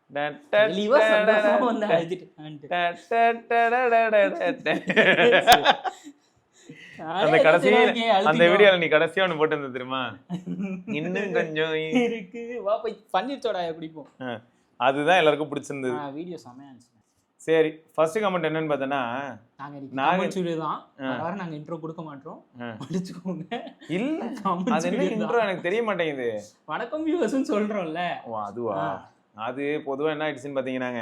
அந்த கடைசியில அந்த வீடியோல நீ கடைசியா ஒண்ணு போட்டு இருந்த தெரியுமா, இன்னும் கொஞ்சம் இருக்கு வா போய் பன்னீர் சோடாயை குடிப்போம், அதுதான் எல்லாருக்கும் பிடிச்சிருந்தது. வீடியோ செமையா இருந்துச்சு. சரி, ஃபர்ஸ்ட் கமெண்ட் என்னன்னு பார்த்தனா, நாங்க தான் வர நாங்க இன்ட்ரோ கொடுக்க மாட்டோம், படிச்சுக்கோங்க. இல்ல அது என்ன இன்ட்ரோ எனக்கு தெரிய மாட்டேங்குது. வணக்கம் வியூவர்ஸ்னு சொல்றோம்ல. ஓ அதுவா? அது பொதுவா என்ன ஆயிடுச்சுன்னு பாத்தீங்கன்னாங்க,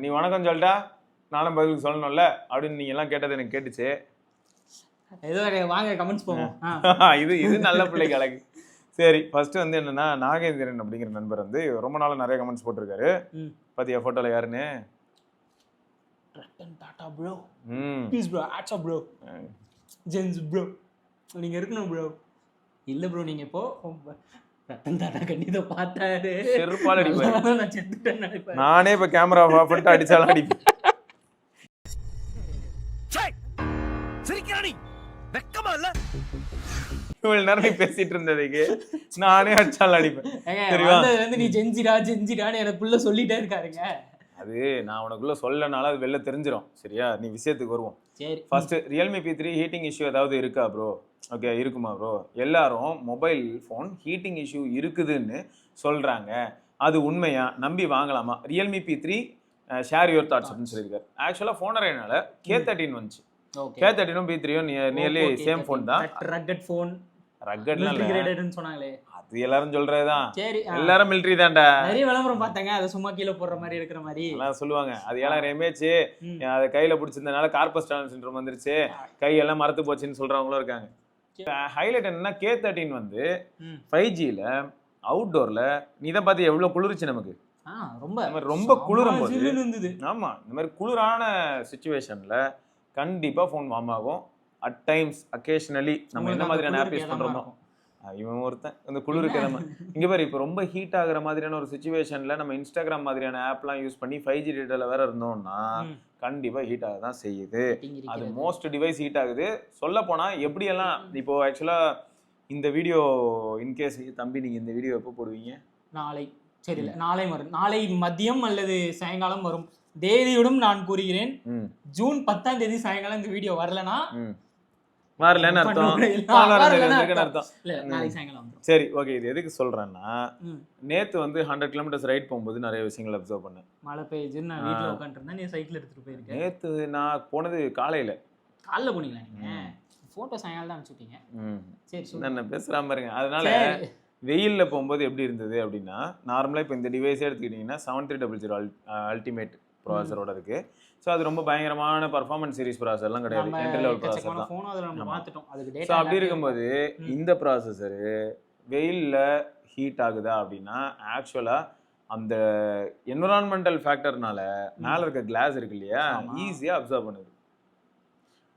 நீ வணக்கம் சொல்லிட்டா நானும் பதிலுக்கு சொல்லணும்ல அப்படின்னு நீங்க எல்லாம் கேட்டது எனக்கு கேட்டுச்சு. ஏதோ வாங்க கமெண்ட்ஸ் போவோம். இது நல்ல பிள்ளைக்கு அழகு. சரி, ஃபர்ஸ்ட் வந்து என்னன்னா, நாகேந்திரன் அப்படிங்கிற நண்பர் வந்து ரொம்ப நாளா நிறைய கமெண்ட்ஸ் போட்டிருக்காரு. பாத்தியா போட்டோல யாருன்னு? Ratan Tata bro. Peace bro, ஆட்சா ப்ரோ, ஜென்ஸ் ப்ரோ, நீங்க இருக்கணும் ப்ரோ. இல்ல ப்ரோ நீங்க இப்போ ரத்தன் டாடா கண்டிப்பா பார்த்தாரு, செருப்பால அடிப்பாரு. நான் செத்துட்டேன்னு நினைப்பேன். நானே இப்ப கேமரா ஆஃப் பண்ணிட்டு அடிச்சாலும் அடிப்பேன். சிரிக்கிறானி வெக்கமா இல்ல? இவ்வளவு நேரம் நீ பேசிட்டு இருந்ததுக்கு நானே அடிச்சாலும் அடிப்பேன். சரிவா? நீ ஜெஞ்சிடான்னு எனக்குள்ள சொல்லிட்டே இருக்காருங்க. அது நான் உனக்குள்ள சொல்லனால அது வெளில தெரிஞ்சிடும். சரியா? நீ விஷயத்துக்கு வருவோம். சரி, first Realme P3 heating issue ஏதாவது இருக்கா ப்ரோ? ஓகே, இருக்குமா ப்ரோ? எல்லாரும் மொபைல் ஃபோன் ஹீட்டிங் இஷ்யூ இருக்குதுன்னு சொல்றாங்க, அது உண்மையா? நம்பி வாங்கலாமா? Realme P3 share your thoughts அப்படின்னு சொல்லியிருக்காரு. ஆக்சுவலா ஃபோனரேனால K13 வந்துச்சு. K13ம் P3யும் நியர்லி சேம் ஃபோன் தான். ரக்கட் ஃபோன், ரக்கட்ல கிரேடட்னு சொன்னாங்களே, அது எல்லாரும் சொல்றதுதான். சரி, எல்லாரும் மிலிட்டரி தான்டா. நிறைய விளம்பரம் பார்த்தாங்க, அதை சும்மா கீழே போடுற மாதிரி இருக்கிற மாதிரி எல்லாம் சொல்லுவாங்க. அது 7000 mAh அதை கையில பிடிச்சிருந்தனால கார்பஸ் டனல் சிண்ட்ரோம் வந்துருச்சு, கையெல்லாம் மரத்து போச்சுன்னு சொல்றவங்களும் இருக்காங்க. ஹைலைட் என்னன்னா, K13 வந்து 5Gல அவுட்டோர்ல நீ தான் பார்த்து எவ்வளவு குளிர்ச்சு நமக்கு. ரொம்ப குளிரும் போது, ஆமா இந்த மாதிரி குளிரான சிச்சுவேஷன்ல கண்டிப்பா ஃபோன் வார்ம் ஆகும். அட் டைம்ஸ் அக்கேஷனலி நம்ம என்ன மாதிரியான ஆப் யூஸ் பண்றோமோ, இவன் ஒருத்தன் இந்த குளிருக்கு இங்க பாரு, இப்போ ரொம்ப ஹீட் ஆகுற மாதிரியான ஒரு சிச்சுவேஷன்ல நம்ம இன்ஸ்டாகிராம் மாதிரியான ஆப்லாம் யூஸ் பண்ணி 5G டேட்டால வேற இருந்தோம்னா கண்டிப்பா ஹீட் ஆக தான் செய்யுது. அது மோஸ்ட் டிவைஸ் ஹீட் ஆகுது. சொல்ல போனா எப்படியெல்லாம் இப்போ ஆக்சுவலா இந்த வீடியோ இன்கேஸ் தம்பி நீங்க இந்த வீடியோ எப்போ போடுவீங்க? நாளை. சரி, நாளை வரும். நாளை மதியம் அல்லது சாயங்காலம் வரும். தேதியுடன் நான் கூறுகிறேன், ஜூன் 10ஆம் தேதி சாயங்காலம் இந்த வீடியோ வரலன்னா வரலன்னு அர்த்தம். சரி, ஓகே. இது எதுக்கு சொல்றேன்னா, நேத்து வந்து 100 கிலோமீட்டர்ஸ் ரைட் போகும்போது நிறைய விஷயங்கள் அப்சர்வ் பண்ணேன். மழை பெய்யுது, நான் வீட்டுல உட்காந்துருந்தேன், நீ சைக்கிள் எடுத்துட்டு போயிருக்கேன். நேத்து நான் போனது காலையில போனீங்களா? நீங்க போட்டோ சாயங்காலம் தான் அனுப்பிச்சுட்டீங்க. சரி, நான் பேசுறாம பாருங்க. அதனால வெயில்ல போகும்போது எப்படி இருந்தது அப்படின்னா, நார்மலா இப்போ இந்த டிவைஸே எடுத்துக்கிட்டீங்கன்னா 7300 அல்டிமேட் ப்ராசஸரோட இருக்கு. ஸோ அது ரொம்ப பயங்கரமான பர்ஃபார்மன்ஸ் சீரிஸ் ப்ராசஸர்லாம் கிடையாது, என்ட்ரி லெவல் ப்ராசஸர் தான். ஸோ அப்படி இருக்கும்போது இந்த ப்ராசஸரு வெயிலில் ஹீட் ஆகுதா அப்படின்னா, ஆக்சுவலாக அந்த என்விரான்மெண்டல் ஃபேக்டர்னால மேலே இருக்க கிளாஸ் இருக்கு இல்லையா, ஈஸியாக அப்சர்வ் பண்ணுது.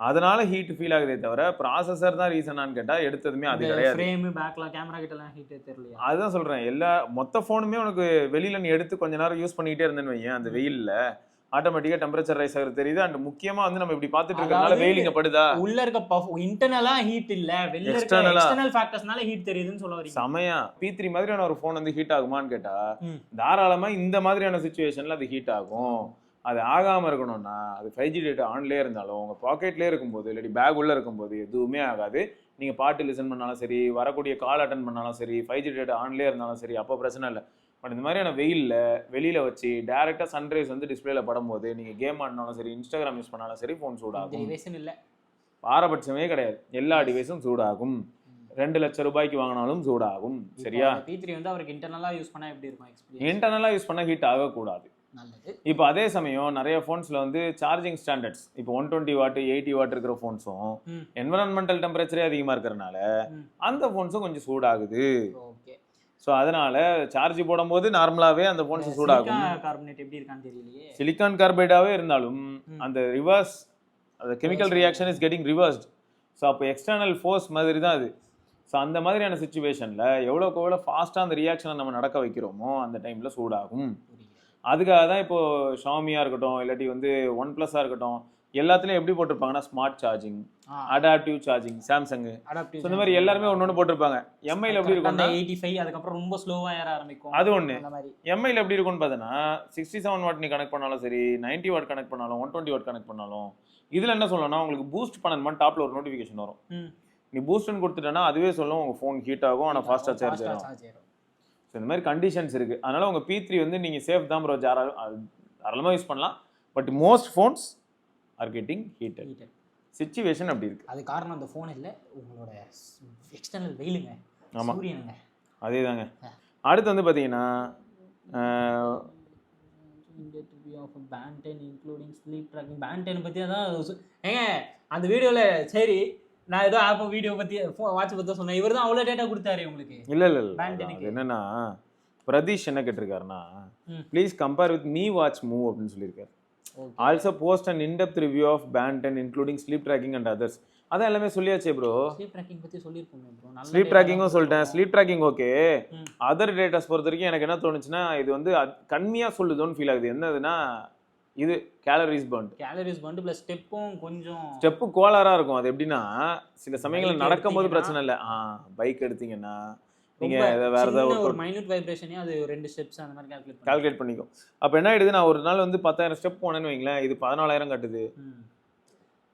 அதனால ஹீட் ஃபீல் ஆகுதே தவிர ப்ராசஸர் தான் ரீசனான்னு கேட்டா எடுத்ததுமே அது கிடையாது. ஃப்ரேம், பேக்ல, கேமரா கிட்டலாம் ஹீட் தெரியலையா? அதுதான் சொல்றேன். எல்லா மொத்த ஃபோனுமே உனக்கு வெளியில நீ எடுத்து கொஞ்ச நேரம் யூஸ் பண்ணிட்டே இருந்தேன்னு வையேன், அந்த வெயில்ல ஆட்டோமேட்டிக்கா டெம்பரேச்சர் ரைஸ் ஆகுறது தெரியுது. அண்ட் முக்கியமா வந்து நம்ம இப்படி பார்த்துட்டு இருக்கறனால வெயில் இங்க படுதா, உள்ள இருக்க இன்டர்னலா ஹீட் இல்ல, வெளிய இருக்க எக்ஸ்டர்னல் ஃபேக்டர்ஸ்னால ஹீட் தெரியுதுன்னு சொல்ல வரீங்க. சமயா P3 மாதிரியான ஒரு ஃபோன் வந்து ஹீட் ஆகுமான்னு கேட்டா தாராளமா இந்த மாதிரியான சிச்சுவேஷன்ல அது ஹீட் ஆகும். அது ஆகாமல் இருக்கணும்னா அது 5G டேட்டா ஆன்லேயே இருந்தாலும் உங்கள் பாக்கெட்லேயே இருக்கும்போது இல்லாட்டி பேக் உள்ளே இருக்கும்போது எதுவுமே ஆகாது. நீங்கள் பாட்டு லிசன் பண்ணாலும் சரி, வரக்கூடிய கால் அட்டன் பண்ணாலும் சரி, 5G டேட்டா ஆன்லேயே இருந்தாலும் சரி, அப்போ பிரச்சனை இல்லை. பட் இந்த மாதிரியான வெயிலில் வெளியில் வச்சு டேரெக்டாக சன்ரைஸ் வந்து டிஸ்பிளேல படும்போது நீங்கள் கேம் ஆடினாலும் சரி, இன்ஸ்டாகிராம் யூஸ் பண்ணாலும் சரி, ஃபோன் சூடாகும். இல்லை, பாரபட்சமே கிடையாது, எல்லா டிவைஸும் சூடாகும். 2 லட்சம் ரூபாய்க்கு வாங்கினாலும் சூடாகும். சரியா? P3 வந்து அவருக்கு இன்டர்னலாக யூஸ் பண்ணால் எப்படி இருக்கும் எக்ஸ்பீரியன்ஸ்? இன்டர்னலாக யூஸ் பண்ணால் ஹீட் ஆகக்கூடாது. இப்போ அதே சமயம் நிறைய ஃபோன்ஸ்ல வந்து சார்ஜிங் ஸ்டாண்டர்ட்ஸ் இப்போ 120 வாட் 80 வாட் இருக்கிற ஃபோன்ஸும் என்விரான்மெண்டல் டெம்பரேச்சரே அதிகமாக இருக்கிறனால அந்த ஃபோன்ஸும் கொஞ்சம் சூடாகுது. ஸோ அதனால சார்ஜ் போடும்போது நார்மலாகவே அந்த ஃபோன்ஸ் சூடாகும். சிலிக்கான் கார்பைடாகவே இருந்தாலும் அந்த ரிவர்ஸ் அந்த chemical reaction is getting reversed. So அப்போ எக்ஸ்டர்னல் ஃபோர்ஸ் மாதிரி தான் அது. ஸோ அந்த மாதிரியான சுச்சுவேஷனில் எவ்வளோக்கு எவ்வளோ ஃபாஸ்ட்டாக அந்த ரியாக்ஷனை நம்ம நடக்க வைக்கிறோமோ அந்த டைமில் சூடாகும். அதுக்காக தான் இப்போது ஷாமியாக இருக்கட்டும், இல்லாட்டி வந்து OnePlus இருக்கட்டும், எல்லாத்துலயும் எப்படி போட்டிருப்பாங்கன்னா smart charging, adaptive charging, Samsung, adaptive இந்த மாதிரி எல்லாருமே ஒன்னொன்னு போட்டிருப்பாங்க. எம்ஐல எப்படி அந்த இருக்கும் 85 அதுக்கப்புறம் ரொம்ப ஸ்லோவா ஏற ஆரம்பிக்கும் அது ஒண்ணு. அந்த மாதிரி எம்ஐல எப்படி இருக்கும்னு பார்த்தனா 67 வாட் நீ கனெக்ட் பண்ணாலும் சரி, 90 வாட் கனெக்ட் பண்ணாலும், 120 வாட் கனெக்ட் பண்ணாலும், இதுல என்ன சொல்லணும்னா உங்களுக்கு பூஸ்ட் பண்ணணுமா டாப்ல ஒரு நோட்டிஃபிகேஷன் வரும். நீ பூஸ்ட்னு கொடுத்துட்டனா அதுவே சொல்லும் உங்க ஃபோன் ஹீட் ஆகும், ஆனா ஃபாஸ்டா சார்ஜ் ஆகும். இந்த மாதிரி கண்டிஷன்ஸ் இருக்கு. அதனால உங்க P3 வந்து நீங்க சேஃப் தான் ப்ரோ, தாராளமா யூஸ் பண்ணலாம். But most phones are getting heated. Situation அப்படி இருக்கு. அது காரணம் அந்த ஃபோன் இல்ல, உங்களோட எக்ஸ்டர்னல் வெயிலுங்க. ஆமா, சூரியனுங்க. அதேதாங்க. அடுத்து வந்து பாத்தீங்கன்னா band 10 including sleep tracking. Band 10 பத்தி அதான் ஏங்க அந்த வீடியோல சரி நான் ஏதோ ஆப் வீடியோ பத்தி வாட்ச் பத்தி சொன்னேன். இவர் தான் அவ்வளவு டேட்டா கொடுத்தாரு உங்களுக்கு. இல்ல என்னன்னா பிரதீஷ் என்ன கேட்டிருக்காருன்னா please compare with me watch move அப்படின்னு சொல்லியிருக்காரு. Also post and in-depth review of band 10 including sleep tracking and others. அதான் எல்லாமே சொல்லியாச்சே ப்ரோ. ஸ்லீப் ட்ராக்கிங் பத்தி சொல்லிருக்கோம் ப்ரோ. ஸ்லீப் ட்ராக்கிங்கும் சொல்லிட்டேன். Sleep tracking okay. Other datas பொறுத்த வரைக்கும் எனக்கு என்ன தோணுச்சுன்னா இது வந்து கம்மியா சொல்லுதோன்னு ஃபீல் ஆகுது. என்னதுன்னா இது கேலரிஸ் பர்ன்ட் பிளஸ் ஸ்டெப்பும் கொஞ்சம் ஸ்டெப்பு கோளாரா இருக்கும். அது எப்படின்னா சில சமயங்கள்ல நடக்கும்போது பிரச்சனை இல்லை. பைக் எடுத்தீங்கன்னா நீங்க வேற ஏதாவது ஒரு மைனூட் வைப்ரேஷனே அது 2 ஸ்டெப்ஸ் அந்த மாதிரி கால்குலேட் பண்ணிக்கும். அப்ப என்ன ஆயிடுது, நான் ஒரு நாள் வந்து 10,000 ஸ்டெப் போனேன்னு வைங்களேன், இது 14,000 கட்டுது.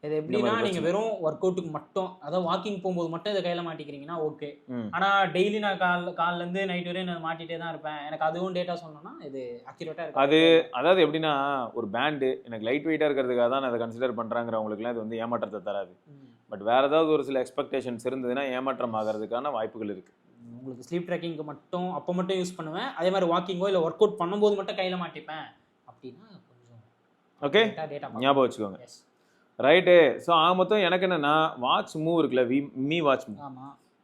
இது எப்படின்னா நீங்க வெறும் ஒர்க் அவுட்டுக்கு மட்டும், அதாவது வாக்கிங் போகும்போது மட்டும் இதை கையில மாட்டிக்கிறீங்கன்னா ஓகே. ஆனா டெய்லி நான் காலைல இருந்து நைட் வரையும் நான் மாட்டிட்டே தான் இருப்பேன், எனக்கு அதுவும் டேட்டா சொல்லணும்னா இது அக்யூரேட்டா இருக்கு. அது அதாவது எப்படின்னா ஒரு பேண்டு எனக்கு லைட் வெயிட்டா இருக்கிறதுக்காக தான் நான் அதை கன்சிடர் பண்றாங்கிறவங்களுக்குலாம் இது வந்து ஏமாற்றத்தை தராது. பட் வேற ஏதாவது ஒரு சில எக்ஸ்பெக்டேஷன்ஸ் இருந்ததுன்னா ஏமாற்றம் ஆகிறதுக்கான வாய்ப்புகள் இருக்கு. உங்களுக்கு ஸ்லீப் ட்ராக்கிங்க்கு மட்டும் அப்போ மட்டும் யூஸ் பண்ணுவேன், அதே மாதிரி வாக்கிங்கோ இல்லை ஒர்க் அவுட் பண்ணும்போது மட்டும் கையில மாட்டிப்பேன் அப்படின்னா கொஞ்சம் ஓகே ஞாபகம் வச்சுக்கோங்க. ரைட்டு. ஸோ மொத்தம் எனக்கு என்னன்னா வாட்ச் மூவ் இருக்குல்ல, மீ வாட்ச் மூவ்,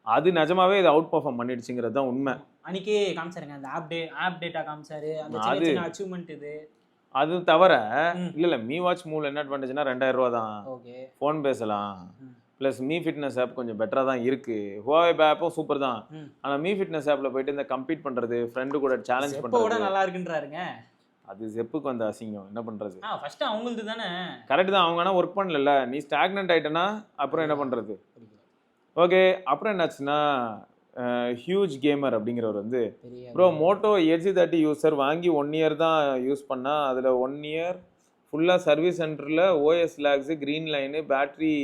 அது நிஜமாவே இது அவுட் பர்ஃபார்ம் பண்ணிடுச்சுங்கிறது தான் உண்மை. அன்னைக்கே காமிச்சாருங்க அந்த ஆப் டேட்டா காமிச்சாரு, அந்த சின்ன அச்சீவ்மெண்ட் இது. அது தவிர இல்ல மீ வாட்ச் மூவ்ல என்ன அட்வான்டேஜ்னா 2000 ரூபா தான், ஃபோன் பேசலாம். ப்ளஸ் மீ ஃபிட்னஸ் ஆப் கொஞ்சம் பெட்டராக தான் இருக்கு. ஹுவாவே ஆப்பும் சூப்பர் தான். ஆனால் மீ ஃபிட்னஸ் ஆப்ல போயிட்டு இந்த கம்பீட் பண்றது, ஃப்ரெண்டு கூட சேலஞ்ச் பண்றது நல்லா இருக்குன்றாருங்க. அது செப்புக்கு வந்த அசிங்கம். என்ன பண்றது, ஃபர்ஸ்ட் அவங்களுக்கு தானே கரெக்ட் தான். அவங்க ஆனால் ஒர்க் பண்ணல, நீ ஸ்டாக்னன்ட் ஆயிட்டனா அப்புறம் என்ன பண்றது. ஓகே, அப்புறம் என்னாச்சுன்னா ஹியூஜ் கேமர் அப்படிங்கிறவர் வந்து ப்ரோ மோட்டோ எட்ஜ் 30 யூசர் வாங்கி 1 இயர் தான் யூஸ் பண்ணா, அதில் 1 இயர் ஃபுல்லாக சர்வீஸ் சென்டரில் OS lags, green line, battery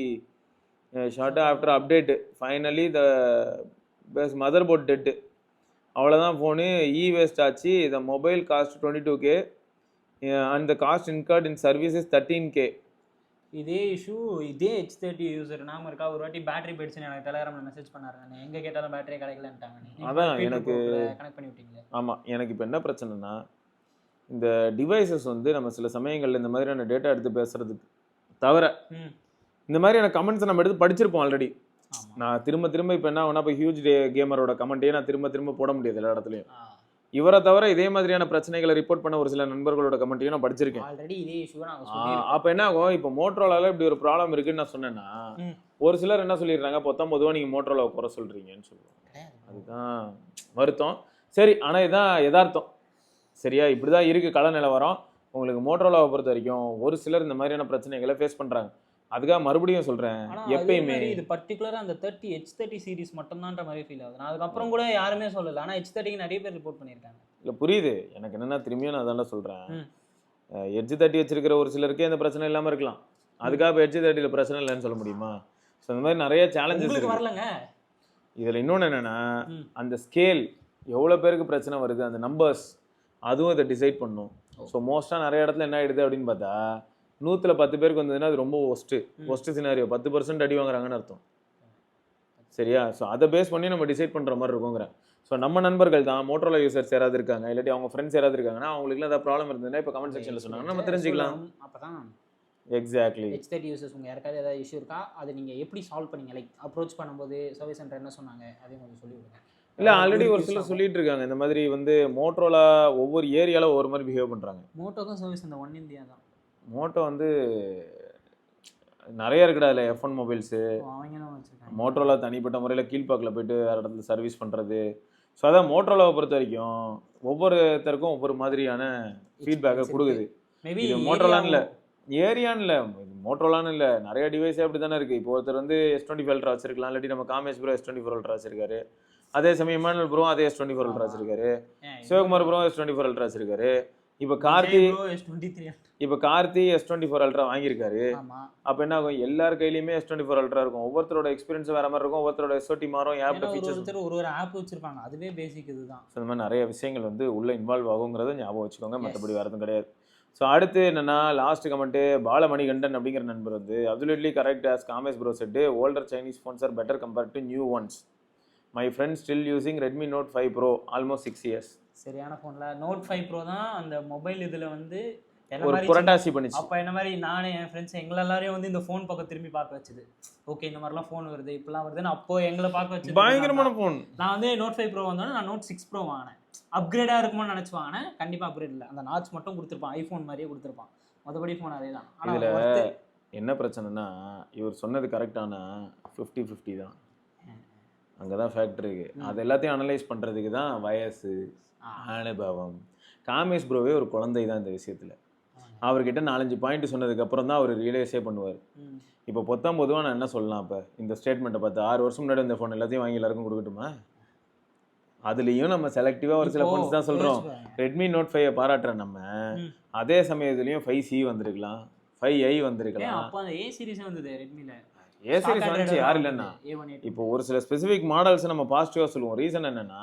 short after update, finally the best mother board dead, அவ்வளோதான் ஃபோனு வேஸ்ட் ஆச்சு. The mobile cost 22K and the cost incurred in services 13K. இதே issue இதே H30 user நாம இருக்கா, ஒரு வாட்டி battery போயிடுச்சுன்னு எனக்கு டெலிகிராமில் மெசேஜ் பண்ணாரு. நான் எங்கே கேட்டாலும் பேட்டரியே கிடைக்கலன்ட்டாங்க. அதான் எனக்கு கனெக்ட் பண்ணி விட்டீங்களே. ஆமாம், எனக்கு இப்போ என்ன பிரச்சனைனா இந்த டிவைசஸ் வந்து நம்ம சில சமயங்களில் இந்த மாதிரியான டேட்டா எடுத்து பேசுறதுக்கு தவிர இந்த மாதிரியான கமெண்ட்ஸை நம்ம எடுத்து படிச்சிருப்போம் ஆல்ரெடி. நான் திரும்ப இப்போ என்ன ஆகுனா, இப்போ ஹியூஜ் கேமரோட கமெண்ட்டையே நான் திரும்ப போட முடியாது எல்லா இடத்துலையும். இவரை தவிர இதே மாதிரியான பிரச்சனைகளை ரிப்போர்ட் பண்ண ஒரு சில நண்பர்களோட கமெண்ட்டையும் நான் படிச்சிருக்கேன் ஆல்ரெடி. இதே இஷ்யூ நாங்கள் சொல்லியிருக்கோம். அப்போ என்ன ஆகும், இப்போ மோட்டரோலால இப்படி ஒரு ப்ராப்ளம் இருக்குன்னு நான் சொன்னேன்னா ஒரு சிலர் என்ன சொல்லிடுறாங்க, பொதுவாக நீங்கள் மோட்டரோலாவை குறை சொல்றீங்கன்னு சொல்லுவாங்க. அதுதான் வருத்தம். சரி, ஆனால் இதுதான் யதார்த்தம். சரியா, இப்படிதான் இருக்கு கள நிலவரம். உங்களுக்கு மோட்டரோலாவை பொறுத்த வரைக்கும் ஒரு சிலர் இந்த மாதிரியான பிரச்சனைகளை ஃபேஸ் பண்றாங்க. அதுக்காக மறுபடியும் சொல்றேன், எப்பயுமே இது பர்டிகுலரா அந்த H30 சீரிஸ் மட்டும்தான்ற மாதிரி ஃபீல் ஆகுது. நான் அதுக்கப்புறம் கூட யாருமே சொல்லல, ஆனா H30 நிறைய பேர் ரிப்போர்ட் பண்ணியிருக்காங்க. இல்லை புரியுது எனக்கு. என்னன்னா திரும்பியும் நான் அதான் சொல்றேன், H30 வச்சிருக்கிற ஒரு சிலருக்கே அந்த பிரச்சனை இல்லாம இருக்கலாம். அதுக்காக H30ல பிரச்சனை இல்லைன்னு சொல்ல முடியுமா? ஸோ இந்த மாதிரி நிறைய சேலஞ்சஸ் வரலங்க. இதுல இன்னொன்று என்னன்னா அந்த ஸ்கேல் எவ்வளோ பேருக்கு பிரச்சனை வருது, அந்த நம்பர்ஸ் அதுவும் இதை டிசைட் பண்ணும். ஸோ மோஸ்ட்டாக நிறைய இடத்துல என்ன ஆயிடுது அப்படின்னு பார்த்தா 100ல் 10 பேருக்கு வந்ததுன்னா அது ரொம்ப ஒஸ்ட் சினாரியோ. 10% அடி வாங்குறாங்கன்னு அர்த்தம். சரியா, ஸோ அதை பேஸ் பண்ணி நம்ம டிசைட் பண்ணுற மாதிரி இருக்குங்கிறேன். ஸோ நம்ம நண்பர்கள் தான் மோட்டரோலா யூசர்ஸ் யாராவது இருக்காங்க, இல்லாட்டி அவங்க ஃப்ரெண்ட்ஸ் யாராவது இருக்காங்கன்னா அவங்களுக்குலாம் ஏதாவது ப்ராப்ளம் இருந்ததுன்னா இப்போ கமெண்ட் செக்ஷனில் சொன்னாங்கன்னா நம்ம தெரிஞ்சுக்கலாம். அப்போ தான் எக்ஸாக்ட்லி H30 யூசர்ஸ் உங்கள் யாருக்காவது ஏதாவது இஷ்யூ இருக்கா, அதை நீங்கள் எப்படி சால்வ் பண்ணீங்க, லைக் அப்ரோச் பண்ணும்போது சர்வீஸ் சென்டர் என்ன சொன்னாங்க அதையும் கொஞ்சம் சொல்லிவிடுங்க. இல்லை ஆல்ரெடி ஒரு சிலர் சொல்லிட்டு இருக்காங்க இந்த மாதிரி வந்து மோட்டரோலா ஒவ்வொரு ஏரியாவில் ஒவ்வொரு மாதிரி பிஹேவ் பண்ணுறாங்க. மோட்டோக்கும் சர்வீஸ் இந்த ஒன் இந்தியா தான். மோட்டோ வந்து நிறைய இருக்குடா இல்லை, F1 மொபைல்ஸு, மோட்டரோலா தனிப்பட்ட முறையில் கீழ்பாக்கில் போயிட்டு வேறு இடத்துல சர்வீஸ் பண்ணுறது. ஸோ அதான் மோட்டரோலாவை பொறுத்த வரைக்கும் ஒவ்வொருத்தருக்கும் ஒவ்வொரு மாதிரியான ஃபீட்பேக்கை கொடுக்குது. மேபி மோட்டரோலான்னு இல்லை, ஏரியான்னு இல்லை, மோட்டோலான்னு இல்லை, நிறைய டிவைஸே அப்படி தானே இருக்குது. இப்போ ஒருத்தர் வந்து S25 அல்ட்ரா வச்சிருக்கலாம், இல்லாட்டி நம்ம காமேஷ் ப்ரோ S24 அல்ட்ரா வச்சிருக்காரு. அதே சமயம் இமானுவல் ப்ரோ அதே S24 அல்ட்ரா வச்சிருக்காரு. சிவகுமார் ப்ரோ S24 அல்ட்ரா வச்சிருக்காரு. இப்போ கார்த்தி S24 அல்ட்ரா வாங்கியிருக்காரு. அப்போ என்ன ஆகும், எல்லார் கையிலையுமே S24 அல்ட்ரா இருக்கும். ஒவ்வொருத்தரோட எக்ஸ்பீரியன்ஸ் வேற மாதிரி இருக்கும், ஒவ்வொருத்தரோட SOT மாறும், ஆப் ஃபீச்சர்ஸ் ஒரு ஆப் வச்சிருப்பாங்க, அதுவே பேசிக் இதுதான். இந்த மாதிரி நிறைய விஷயங்கள் வந்து உள்ள இன்வால்வ் ஆகுங்கிறத ஞாபகம் வச்சுக்கோங்க, மற்றபடி வேறு எதுவும் கிடையாது. ஸோ அடுத்து என்னன்னா, லாஸ்ட் கமெண்ட்டு பாலமணிகண்டன் அப்படிங்கிற நண்பர் வந்து absolutely correct as Kamesh bro set, older Chinese phones are better compared to new once. My friend still using Redmi Note 5 Pro almost 6 years. சரியான ஃபோன்ல Note 5 Pro தான் அந்த மொபைல் இதில் வந்து ஒரு புரட்டாசி பண்ணிச்சு. அப்போ என்ன மாதிரி நானே என் ஃப்ரெண்ட்ஸ் எங்களை எல்லாரையும் வந்து இந்த ஃபோன் பக்கம் திரும்பி பார்க்க வச்சுது. ஓகே இந்த மாதிரிலாம் ஃபோன் வருது, இப்பெல்லாம் வருதுன்னு அப்போ எங்களை பார்க்க வச்சு பயங்கரமான ஃபோன். நான் வந்து Note 5 Pro வந்தோடனே நான் Note 6 Pro வாங்கினேன். அப்கிரேடாக இருக்குமோன்னு நினச்சி வாங்கினேன். கண்டிப்பாக அப்கிரேட் இல்லை, அந்த நாட்ச் மட்டும் கொடுத்துருப்பான், ஐஃபோன் மாதிரியே கொடுத்துருப்பான், மற்றபடி ஃபோன் அதே தான். இதில் என்ன பிரச்சனைனா, இவர் சொன்னது கரெக்டான 50-50 தான். அங்கே தான் ஃபேக்டர் இருக்குது. அது எல்லாத்தையும் அனலைஸ் பண்ணுறதுக்கு தான் வயசு, அனுபவம். காமேஷ் ப்ரோவே ஒரு குழந்தை தான் இந்த விஷயத்தில். அவர்கிட்ட 4-5 பாயிண்ட் சொன்னதுக்கப்புறம் தான் அவர் ரியலைஸே பண்ணுவார். இப்போ பொதுவாக நான் என்ன சொல்லலாம், இப்போ இந்த ஸ்டேட்மெண்ட்டை பார்த்து 6 வருஷம் முன்னாடி இந்த ஃபோன் எல்லாத்தையும் வாங்கி எல்லாருக்கும் கொடுக்கட்டுமா? அதுலேயும் நம்ம செலக்டிவாக ஒரு சில ஃபோன்ஸ் தான் சொல்கிறோம். Redmi Note 5 பாராட்டுற நம்ம, அதே சமயத்துலேயும் 5C வந்திருக்கலாம், 5i வந்திருக்கலாம். அப்போ அந்த A சீரிஸே வந்தது ரெட்மியில். ஏ சீரிஸ் வந்துச்சு, யார் இல்லைன்னா. இப்போ ஒரு சில ஸ்பெசிஃபிக் மாடல்ஸ் நம்ம பாசிட்டிவாக சொல்லுவோம். ரீசன் என்னன்னா,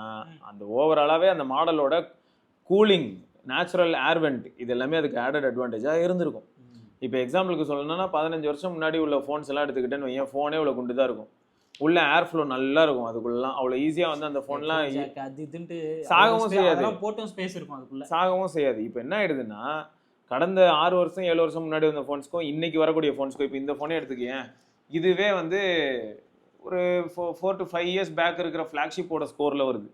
அந்த ஓவராலாகவே அந்த மாடலோட கூலிங், நேச்சுரல் ஏர் வெண்ட், இது எல்லாமே அதுக்கு ஆடட் அட்வான்டேஜாக இருந்திருக்கும். இப்போ எக்ஸாம்பிளுக்கு சொல்லணும்னா, 15 வருஷம் முன்னாடி உள்ள ஃபோன்ஸ் எல்லாம் எடுத்துக்கிட்டேன்னு வையன், ஃபோனே இவ்வளோ குண்டு தான் இருக்கும், உள்ள ஏர் ஃப்ளோ நல்லா இருக்கும், அதுக்குள்ளலாம் அவ்வளோ ஈஸியாக வந்து அந்த ஃபோன்லாம் சாகவும் செய்யாது, போட்டும் ஸ்பேஸ் இருக்கும் அதுக்குள்ள, சாகவும் செய்யாது. இப்போ என்ன ஆயிடுதுன்னா, கடந்த 6 வருஷம் 7 வருஷம் முன்னாடி வந்த ஃபோன்ஸ்க்கும் இன்னைக்கு வரக்கூடிய ஃபோன்ஸ்க்கும், இப்போ இந்த ஃபோனே எடுத்துக்கேன், இதுவே வந்து ஒரு 4 to 5 years பேக் இருக்கிற ஃப்ளாக்ஷிப்போட ஸ்கோரில் வருது.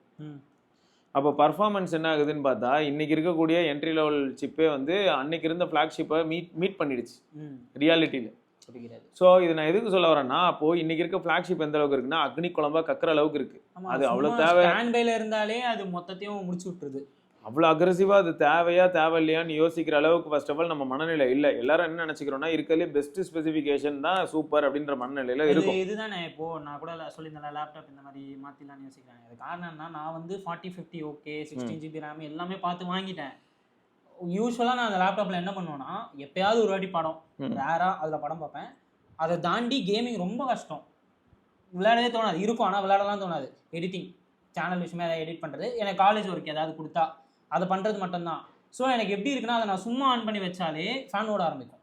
அப்போ பர்ஃபார்மன்ஸ் என்ன ஆகுதுன்னு பார்த்தா, இன்னைக்கு இருக்கக்கூடிய என்ட்ரி லெவல் சிப்பே வந்து அன்னைக்கு இருந்த ஃப்ளாக்ஷிப்பை மீட் பண்ணிடுச்சு ரியாலிட்டியில். ஸோ இது நான் எதுக்கு சொல்ல வரேன்னா, அப்போ இன்னைக்கு இருக்க ஃப்ளாக்ஷிப் எந்த அளவுக்கு இருக்குன்னா, அக்னி குழம்பா கக்குற அளவுக்கு இருக்கு. அது அவ்வளோ தேவை, இருந்தாலே அது மொத்தத்தையும் முடிச்சு விட்டுருது. அவ்வளோ அக்ரெசிவாக அது தேவையா தேவையில்லையான்னு யோசிக்கிற அளவுக்கு ஃபர்ஸ்ட் ஆஃப் ஆல் நம்ம மனநிலை இல்லை. எல்லாரும் என்ன நினச்சிக்கிறோம்னா, இருக்கிறதுலே பெஸ்ட் ஸ்பெசிஃபிகேஷன் தான் சூப்பர் அப்படின்ற மனநிலையில் இருக்கும். இதுதானே இப்போ நான் கூட சொல்லியிருந்தேன், லேப்டாப் இந்த மாதிரி மாற்றிலான்னு யோசிக்கிறேன். அது காரணம் என்ன, நான் வந்து 40-50 ஓகே 16GB RAM எல்லாமே பார்த்து வாங்கிட்டேன். யூஸ்வலாக நான் அந்த லேப்டாப்பில் என்ன பண்ணுவேன்னா, எப்பயாவது ஒரு வாட்டி படம் ரேராக அதில் படம் பார்ப்பேன். அதை தாண்டி கேமிங் ரொம்ப கஷ்டம், விளையாடவே தோணாது. இருக்கும் ஆனால் விளையாடலாம் தோணாது. எடிட்டிங் சேனல் விஷயமே அதை எடிட் பண்ணுறது, எனக்கு காலேஜ் ஒர்க் ஏதாவது கொடுத்தா அதை பண்ணுறது மட்டும்தான். ஸோ எனக்கு எப்படி இருக்குன்னா, அதை நான் சும்மா ஆன் பண்ணி வச்சாலே ஃபேன் ஓட ஆரம்பிக்கும்.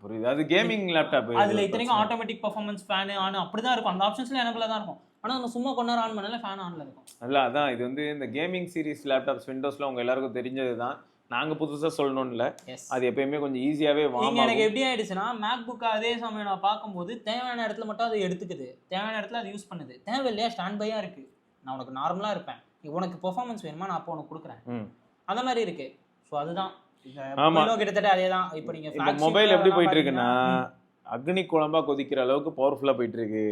புரியுது, அது கேமிங் லேப்டாப். அதில் இத்தனைக்கும் ஆட்டோமேட்டிக் பர்ஃபார்மன்ஸ் ஃபேனு ஆன் அப்படி தான் இருக்கும், அந்த ஆப்ஷன்ஸ்லாம் எனக்குள்ள தான் இருக்கும். ஆனால் நம்ம சும்மா கொஞ்ச நேரம் ஆன் பண்ணாலே ஃபேன் ஆனில் இருக்கும். இல்லை அதான், இது வந்து இந்த கேமிங் சீரிஸ் லேப்டாப்ஸ் விண்டோஸில் உங்கள் எல்லாருக்கும் தெரிஞ்சது தான். நாங்கள் புதுசாக சொல்லணும்னு இல்லை, அது எப்பயுமே கொஞ்சம் ஈஸியாகவே வாங்க. எனக்கு எப்படி ஆயிடுச்சுன்னா, மேக் புக் அதே சமயம் நான் பார்க்கும்போது தேவையான இடத்துல மட்டும் அதை எடுத்துக்குது, தேவையான இடத்துல அதை யூஸ் பண்ணுது. தேவையில்லையா ஸ்டாண்ட் பையாக இருக்குது, நான் உனக்கு நார்மலாக இருப்பேன், உனக்கு பெர்ஃபார்மன்ஸ் வேணுமா நான் அப்போ உனக்கு கொடுக்குறேன், அந்த மாதிரி இருக்கு. ஸோ அதுதான் கிட்டத்தட்ட அதே தான். இப்போ நீங்கள் மொபைல் எப்படி போயிட்டு இருக்குன்னா, அக்னி குழம்பா கொதிக்கிற அளவுக்கு பவர்ஃபுல்லாக போயிட்டு இருக்கு.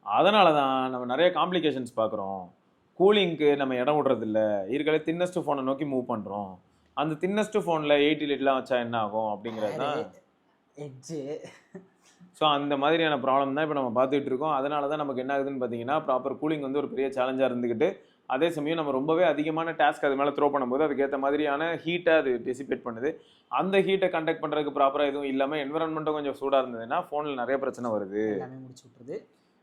அதனால தான் நம்ம நிறைய காம்ப்ளிகேஷன்ஸ் பார்க்குறோம். கூலிங்க்கு நம்ம இடம் விடுறதில்ல, இருக்கிற தின்னஸ்ட் ஃபோனை நோக்கி மூவ் பண்ணுறோம். அந்த தின்னஸ்ட் ஃபோனில் 80 லிட்லாம் வச்சா என்ன ஆகும் அப்படிங்கிறது தான் எட்ஜு. ஸோ அந்த மாதிரியான ப்ராப்ளம் தான் இப்போ நம்ம பார்த்துக்கிட்டு இருக்கோம். அதனால தான் நமக்கு என்ன ஆகுதுன்னு பார்த்தீங்கன்னா, ப்ராப்பர் கூலிங் வந்து ஒரு பெரிய சேலஞ்சாக இருந்துக்கிட்டு, அதே சமயம் நம்ம ரொம்பவே அதிகமான டாஸ்க் அது மேலே த்ரோ பண்ணும்போது அதுக்கேற்ற மாதிரியான ஹீட்டை அது டெசிபேட் பண்ணுது. அந்த ஹீட்டை கண்டக்ட் பண்ணுறதுக்கு ப்ராப்பராக எதுவும் இல்லாமல் என்விரான்மெண்ட்டும் கொஞ்சம் சூடாக இருந்ததுன்னா ஃபோனில் நிறைய பிரச்சனை வருது, முடிச்சு விட்டுருது.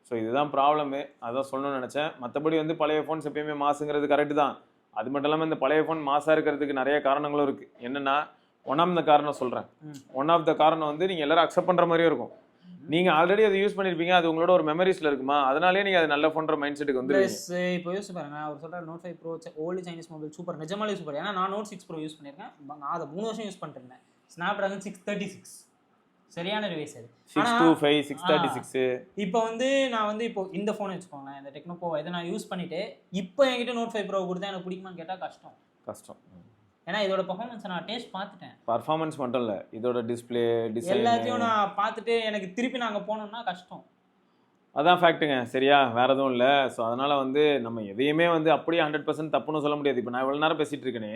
ஸோ இதுதான் ப்ராப்ளமே. அதான் சொல்லணும்னு நினச்சேன். மற்றபடி வந்து பழைய ஃபோன்ஸ் எப்பயுமே மாசுங்கிறது கரெக்டு தான். அது மட்டும் இல்லாமல் இந்த பழைய ஃபோன் மாசாக இருக்கிறதுக்கு நிறைய காரணங்களும் இருக்குது. என்னென்னா, ஒன் ஆஃப் த காரணம் சொல்கிறேன். ஒன் ஆஃப் த காரணம் வந்து நீங்கள் எல்லோரும் அக்செப்ட் பண்ணுற மாதிரியே இருக்கும். நீங்கள் ஆல்ரெடி அதை யூஸ் பண்ணியிருப்பீங்க, அது உங்களோட ஒரு மெமரிஸில் இருக்குமா, அதனாலே நீங்கள் அது நல்ல ஃபோன்ற மைண்ட் செட்டுக்கு வந்து. இப்போ யூஸ் பாருங்க, அவர் சொல்கிற Note 5 Pro old Chinese mobile super, நிஜமாலே சூப்பர். ஏன்னா நான் Note 6 Pro யூஸ் பண்ணியிருக்கேன், நான் அதை 3 வருஷம் யூஸ் பண்ணிருந்தேன். Snapdragon 636 சரியான டிவைஸ் அது. 625 636. இப்போ வந்து நான் வந்து இப்போ இந்த ஃபோன் வச்சுக்கோங்களேன், இந்த டெக்னோ போவா இதை நான் யூஸ் பண்ணிட்டு இப்போ என்கிட்ட Note 5 Pro கொடுத்தா எனக்கு பிடிக்குமான்னு கேட்டால் கஷ்டம். ஏன்னா இதோட பர்ஃபார்மன்ஸ் நான் டேஸ்ட் பார்த்துட்டேன். பர்ஃபார்மன்ஸ் மட்டும் இல்லை, இதோட டிஸ்பிளே டிசைன் எல்லாத்தையும் நான் பார்த்துட்டு எனக்கு திருப்பி நாங்கள் போனோம்னா கஷ்டம். அதான் ஃபேக்ட்டுங்க, சரியா, வேற எதுவும் இல்லை. ஸோ அதனால் வந்து நம்ம எதையுமே வந்து அப்படியே 100% தப்புன்னு சொல்ல முடியாது. இப்போ நான் இவ்வளோ நேரம் பேசிகிட்டு இருக்கேனே,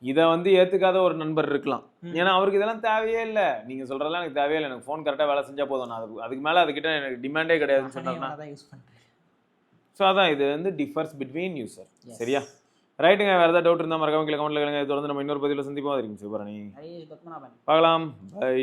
இதை வந்து ஏத்துக்காத ஒரு நண்பர் இருக்கலாம். ஏன்னா அவருக்கு இதெல்லாம் தேவையே இல்லை, நீங்க சொல்றதெல்லாம் எனக்கு தேவையே இல்லை, எனக்கு ஃபோன் கரெக்டாக வேலை செஞ்சா போதும், நான் அதுக்கு மேலே அதுக்கிட்ட எனக்கு டிமாண்டே கிடையாதுன்னு சொன்னார்னா. ஸோ அதான் இது வந்து டிஃபர்ஸ் பிட்வீன் யூசர். சரியா, ரைட்டுங்க. வேறு ஏதாவது டவுட் இருந்தால் மறக்காம கீழே கமெண்ட்ல கேளுங்க. தொடர்ந்து நம்ம இன்னொரு பதிவில் சந்திப்போம். அது இருக்கும் சிவபரணி. பார்க்கலாம். பை.